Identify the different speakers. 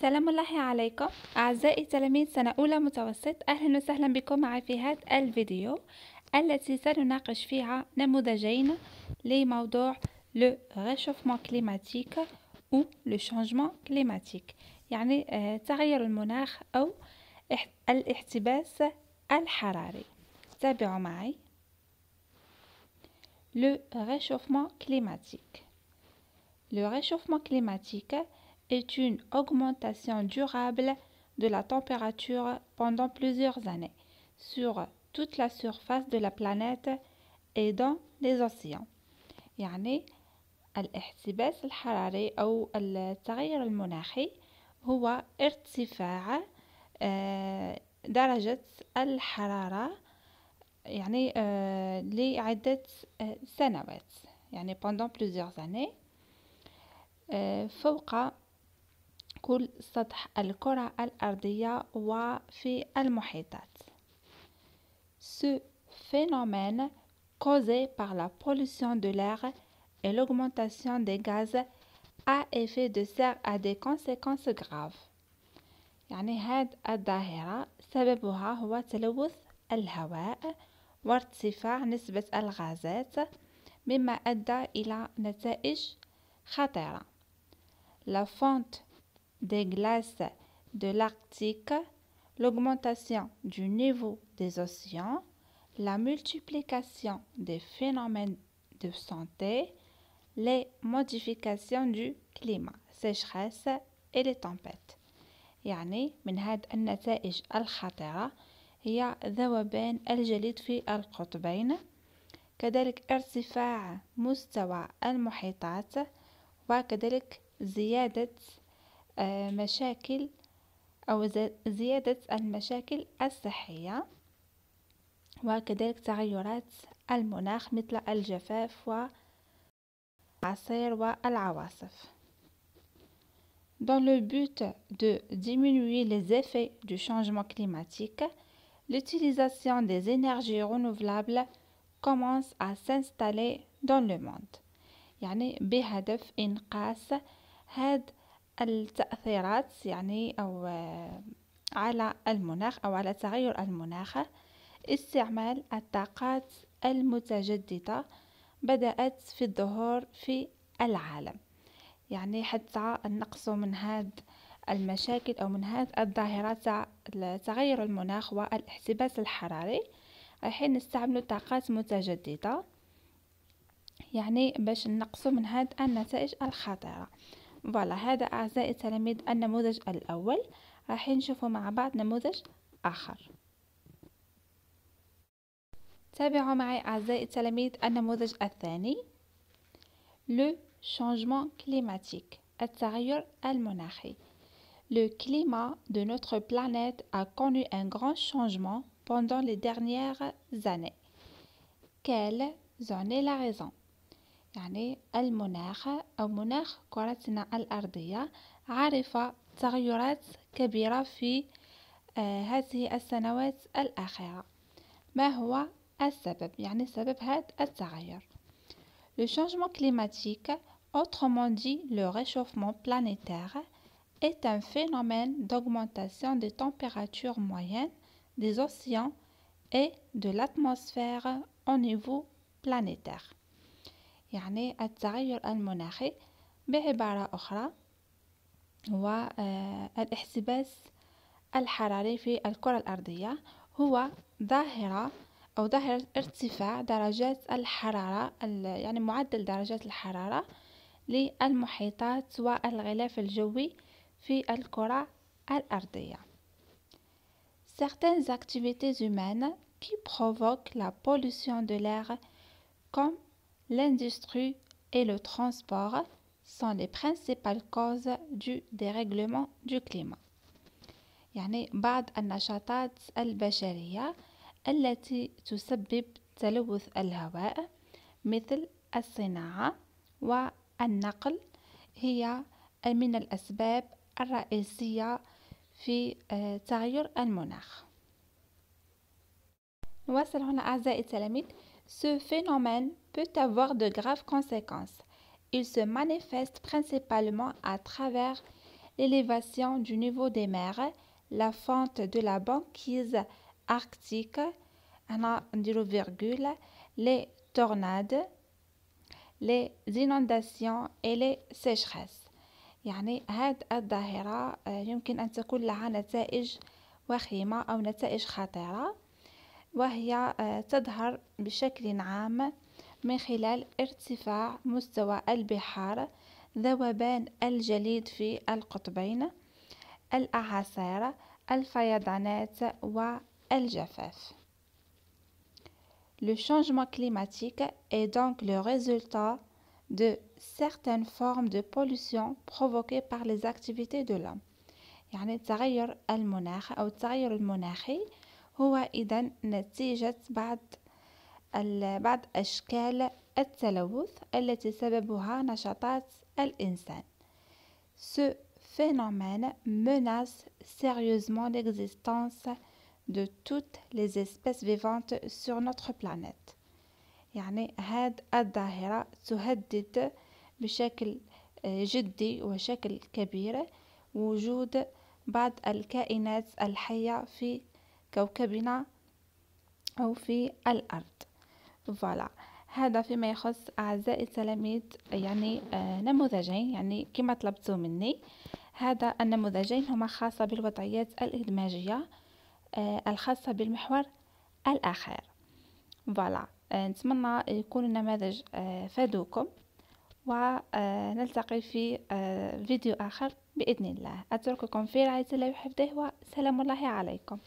Speaker 1: سلام الله عليكم أعزائي تلاميذ سنة أولى متوسط. أهلا وسهلا بكم معي في هذا الفيديو التي سنناقش فيها نموذجين لموضوع le réchauffement climatique ou le changement climatique، يعني تغير المناخ أو الاحتباس الحراري. تابعوا معي. Le réchauffement climatique. Le réchauffement climatique est une augmentation durable de la température pendant plusieurs années sur toute la surface de la planète et dans les océans. يعني الاحتباس الحراري أو التغير المناخي هو ارتفاع درجة الحرارة يعني لعدة سنوات، يعني pendant plusieurs années فوق كل سطح الكرة الأرضية وفي المحيطات. Ce phénomène causé par la pollution de l'air et l'augmentation des gaz à effet de serre a des conséquences graves. يعني هذه الظاهرة سببها هو تلوث الهواء وارتفاع نسبة الغازات مما أدى إلى نتائج خطيرة. La fonte des glaces de l'Arctique, l'augmentation du niveau des océans, la multiplication des phénomènes de santé, les modifications du climat, sécheresse et les tempêtes. يعني من هذه النتائج الخطيرة هي ذوبان الجليد في القطبين، كذلك ارتفاع مستوى المحيطات، وكذلك زيادة مشاكل أو زيادة المشاكل الصحية، وكذلك تغيرات المناخ مثل الجفاف والأعاصير والعواصف. Dans le but de diminuer les effets du changement climatique, l'utilisation des énergies renouvelables commence à s'installer dans le monde. يعني بهدف إنقاص هذه التأثيرات يعني أو على المناخ أو على تغير المناخ، استعمال الطاقات المتجددة بدأت في الظهور في العالم. يعني حتى النقص من هذه المشاكل أو من هذه الظاهرات تغير المناخ والاحتباس الحراري رايحين نستعملوا طاقات متجددة، يعني باش نقصوا من هذه النتائج الخطيرة. فوالا، هذا أعزائي التلاميذ النموذج الأول. راح نشوفوا مع بعض نموذج آخر. تابعوا معي أعزائي التلاميذ النموذج الثاني. Le changement climatique، التغير المناخي. Le climat de notre planète a connu un grand changement pendant les dernières années. Quelle en est la raison؟ يعني المناخ أو مناخ كرتنا الأرضية عرف تغيرات كبيرة في هذه السنوات الأخيرة. ما هو السبب؟ يعني سبب هذا التغير. Le changement climatique, autrement dit le réchauffement planétaire, est un phénomène d'augmentation des températures moyennes des océans et de l'atmosphère au niveau planétaire. يعني التغير المناخي بعبارة أخرى هو الاحتباس الحراري في الكرة الأرضية، هو ظاهرة ارتفاع درجات الحرارة يعني معدل درجات الحرارة للمحيطات والغلاف الجوي في الكرة الأرضية. Certaines activités humaines qui provoquent la pollution de l'air comme l'industrie et le transport sont les principales causes du dérèglement du climat. يعني بعض النشاطات البشرية التي تسبب تلوث الهواء مثل الصناعة والنقل هي من الأسباب الرئيسية في تغير المناخ. نواصل هنا أعزائي التلاميذ. Ce phénomène peut avoir de graves conséquences. Il se manifeste principalement à travers l'élévation du niveau des mers, la fonte de la banquise arctique, les tornades, les inondations et les sécheresses. يعني هذه الظاهرة يمكن أن تكون لها نتائج وخيمة أو نتائج خطيرة، وهي تظهر بشكل عام من خلال ارتفاع مستوى البحار، ذوبان الجليد في القطبين، الأعاصير، الفيضانات والجفاف. Le changement climatique est donc le résultat de certaines formes de pollution provoquées par les activités de l'homme. يعني تغير المناخ أو التغير المناخي هو إذن نتيجة بعض أشكال التلوث التي سببها نشاطات الإنسان. Ce phénomène menace sérieusement l'existence de toutes les espèces vivantes sur notre planète. يعني هذه الظاهرة تهدد بشكل جدي وشكل كبير وجود بعض الكائنات الحية في كوكبنا أو في الأرض. فوالا، هذا فيما يخص أعزائي التلاميذ يعني نموذجين، يعني كما طلبتوا مني. هذا النموذجين هما خاصة بالوضعيات الإدماجية الخاصة بالمحور الأخير. فوالا، نتمنى يكون النماذج فادوكم، ونلتقي في فيديو آخر بإذن الله. أترككم في رعاية الله وحفظه، وسلام الله عليكم.